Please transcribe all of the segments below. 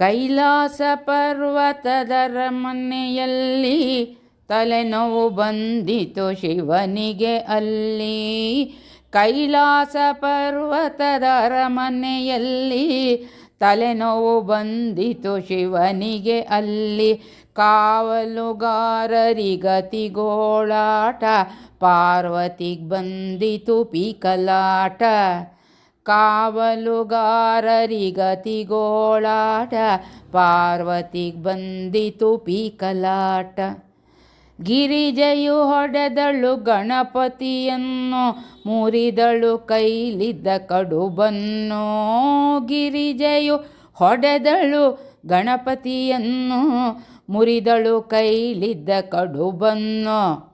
ಕೈಲಾಸ ಪರ್ವತದ ಮನೆಯಲ್ಲಿ ತಲೆನೋವು ಬಂದಿತು ಶಿವನಿಗೆ ಅಲ್ಲಿ. ಕೈಲಾಸ ಪರ್ವತದ ಮನೆಯಲ್ಲಿ ತಲೆನೋವು ಬಂದಿತು ಶಿವನಿಗೆ ಅಲ್ಲಿ. ಕಾವಲುಗಾರರಿಗತಿಗೋಳಾಟ ಪಾರ್ವತಿಗೆ ಬಂದಿತು ಪೀಕಲಾಟ. ಕಾವಲುಗಾರರಿಗತಿಗೋಳಾಟ ಪಾರ್ವತಿಗೆ ಬಂದಿತು ಪೀಕಲಾಟ. ಗಿರಿಜೆಯು ಹೊಡೆದಳು ಗಣಪತಿಯನ್ನು ಮುರಿದಳು ಕೈಲಿದ್ದ ಕಡುಬನ್ನು. ಗಿರಿಜೆಯು ಹೊಡೆದಳು ಗಣಪತಿಯನ್ನು ಮುರಿದಳು ಕೈಲಿದ್ದ ಕಡುಬನ್ನು.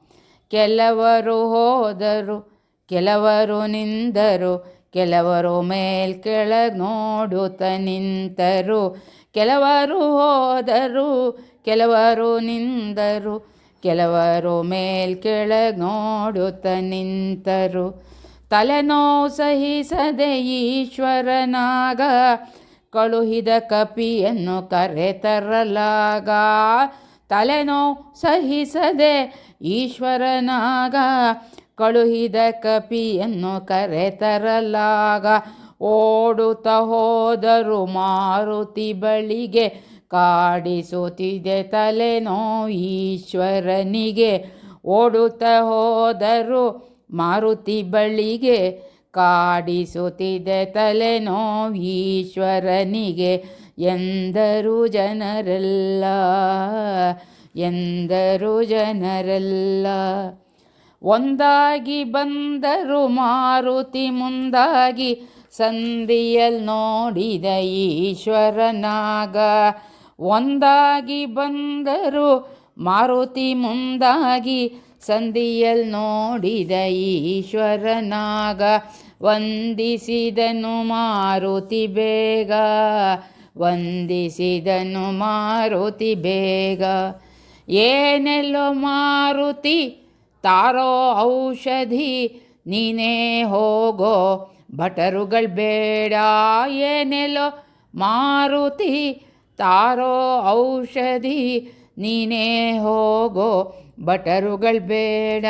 ಕೆಲವರು ಹೋದರು ಕೆಲವರು ನಿಂದರು ಕೆಲವರು ಮೇಲ್ಕೆಳಗ್ ನೋಡುತ್ತ ನಿಂತರು. ಕೆಲವರು ಹೋದರು ಕೆಲವರು ನಿಂದರು ಕೆಲವರು ಮೇಲ್ಕೆಳಗ್ ನೋಡುತ್ತ ನಿಂತರು. ತಲೆನೋವು ಸಹಿಸದೆ ಈಶ್ವರನಾಗ ಕಳುಹಿದ ಕಪಿಯನ್ನು ಕರೆತರಲಾಗ. ತಲೆನೋವು ಸಹಿಸದೆ ಈಶ್ವರನಾಗ ಕಳುಹಿದ ಕಪಿಯನ್ನು ಕರೆತರಲಾಗ. ಓಡುತ್ತ ಹೋದರು ಮಾರುತಿ ಬಳಿಗೆ ಕಾಡಿಸುತ್ತಿದೆ ತಲೆನೋವು ಈಶ್ವರನಿಗೆ. ಓಡುತ್ತ ಹೋದರು ಮಾರುತಿ ಬಳಿಗೆ ಕಾಡಿಸುತ್ತಿದೆ ತಲೆನೋವು ಈಶ್ವರನಿಗೆ. ಎಂದರು ಜನರೆಲ್ಲ ಎಂದರು ಜನರೆಲ್ಲ. ಒಂದಾಗಿ ಬಂದರು ಮಾರುತಿ ಮುಂದಾಗಿ ಸಂಧಿಯಲ್ ನೋಡಿದ ಈಶ್ವರನಾಗ. ಒಂದಾಗಿ ಬಂದರು ಮಾರುತಿ ಮುಂದಾಗಿ ಸಂಧಿಯಲ್ ನೋಡಿದ ಈಶ್ವರನಾಗ. ವಂದಿಸಿದನು ಮಾರುತಿ ಬೇಗ ವಂದಿಸಿದನು ಮಾರುತಿ ಬೇಗ. ಏನೆಲ್ಲೋ ಮಾರುತಿ ತಾರೋ ಔಷಧಿ ನೀನೇ ಹೋಗೋ ಭಟರುಗಳು ಬೇಡ. ಏನೆಲ್ಲೋ ಮಾರುತಿ ತಾರೋ ಔಷಧಿ ನೀನೇ ಹೋಗೋ ಭಟರುಗಳು ಬೇಡ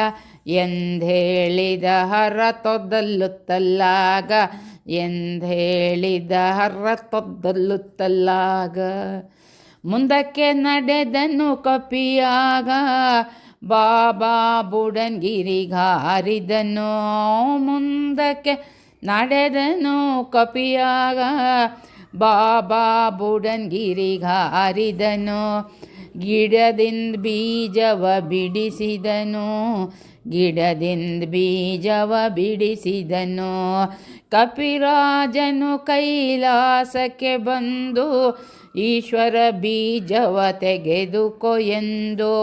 ಎಂದೇಳಿದ ಹರ ತೊದ್ದಲ್ಲುತ್ತಲ್ಲಾಗ. ಎಂದೇಳಿದ ಹರ ತೊದ್ದಲ್ಲುತ್ತಲ್ಲಾಗ. ಮುಂದಕ್ಕೆ ನಡೆದನು ಕಪಿಯಾಗ ಬಾಬಾ ಬುಡನ್ಗಿರಿಗಾರಿದನು. ಮುಂದಕ್ಕೆ ನಡೆದನು ಕಪಿಯಾಗ ಬಾಬಾ ಬುಡನ್ಗಿರಿಗಾರಿದನು. ಗಿಡದಿಂದ ಬೀಜವ ಬಿಡಿಸಿದನು ಗಿಡದಿಂದ ಬೀಜವ ಬಿಡಿಸಿದನು. ಕಪಿರಾಜನು ಕೈಲಾಸಕ್ಕೆ ಬಂದು ಈಶ್ವರ ಬೀಜವ ತೆಗೆದುಕೊ ಎಂದು.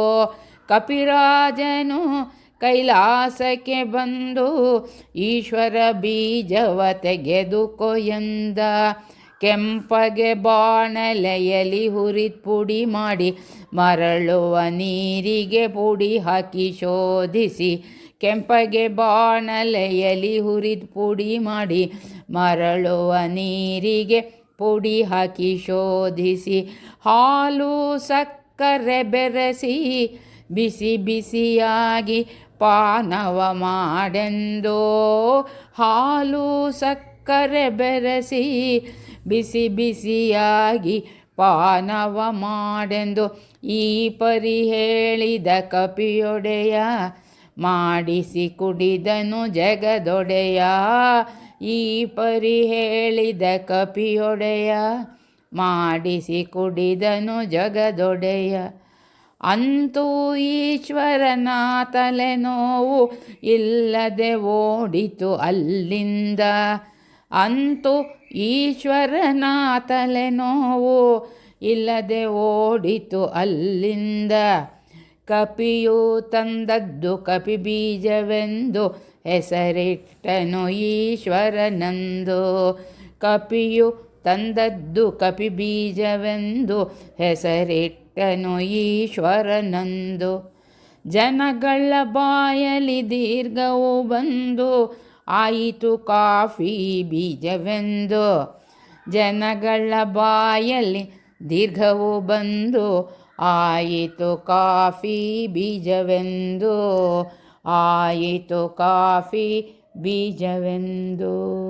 ಕಪಿರಾಜನು ಕೈಲಾಸಕ್ಕೆ ಬಂದು ಈಶ್ವರ ಬೀಜವ ತೆಗೆದುಕೊ ಎಂದ. ಕೆಂಪಗೆ ಬಾಣಲೆಯಲಿ ಹುರಿದ್ ಪುಡಿ ಮಾಡಿ ಮರಳುವ ನೀರಿಗೆ ಪುಡಿ ಹಾಕಿ ಶೋಧಿಸಿ. ಕೆಂಪಗೆ ಬಾಣಲೆಯಲಿ ಹುರಿದ್ ಪುಡಿ ಮಾಡಿ ಮರಳುವ ನೀರಿಗೆ ಪುಡಿ ಹಾಕಿ ಶೋಧಿಸಿ. ಹಾಲು ಸಕ್ಕರೆ ಬೆರೆಸಿ ಬಿಸಿ ಬಿಸಿಯಾಗಿ ಪಾನವ ಮಾಡೆಂದು. ಹಾಲು ಸಕ್ಕರೆ ಬೆರೆಸಿ ಬಿಸಿ ಬಿಸಿಯಾಗಿ ಪಾನವ ಮಾಡೆಂದು. ಈ ಪರಿ ಹೇಳಿದ ಕಪಿಯೊಡೆಯ ಮಾಡಿಸಿ ಕುಡಿದನು ಜಗದೊಡೆಯ. ಈ ಪರಿ ಹೇಳಿದ ಕಪಿಯೊಡೆಯ ಮಾಡಿಸಿ ಕುಡಿದನು ಜಗದೊಡೆಯ. ಅಂತೂ ಈಶ್ವರನ ತಲೆನೋವು ಇಲ್ಲದೆ ಓಡಿತು ಅಲ್ಲಿಂದ. ಅಂತೂ ಈಶ್ವರನ ತಲೆನೋವು ಇಲ್ಲದೆ ಓಡಿತು ಅಲ್ಲಿಂದ. ಕಪಿಯು ತಂದದ್ದು ಕಪಿ ಬೀಜವೆಂದು ಹೆಸರಿಟ್ಟನು ಈಶ್ವರನಂದು. ಕಪಿಯು ತಂದದ್ದು ಕಪಿ ಬೀಜವೆಂದು ಹೆಸರಿಟ್ಟನು ಈಶ್ವರನಂದು. ಜನಗಳ ಬಾಯಲಿ ದೀರ್ಘವು ಬಂದು ಆಯಿತು ಕಾಫಿ ಬೀಜವೆಂದು. ಜನಗಳ ಬಾಯಲ್ಲಿ ದೀರ್ಘವು ಬಂದು ಆಯಿತು ಕಾಫಿ ಬೀಜವೆಂದು, ಆಯಿತು ಕಾಫಿ ಬೀಜವೆಂದು.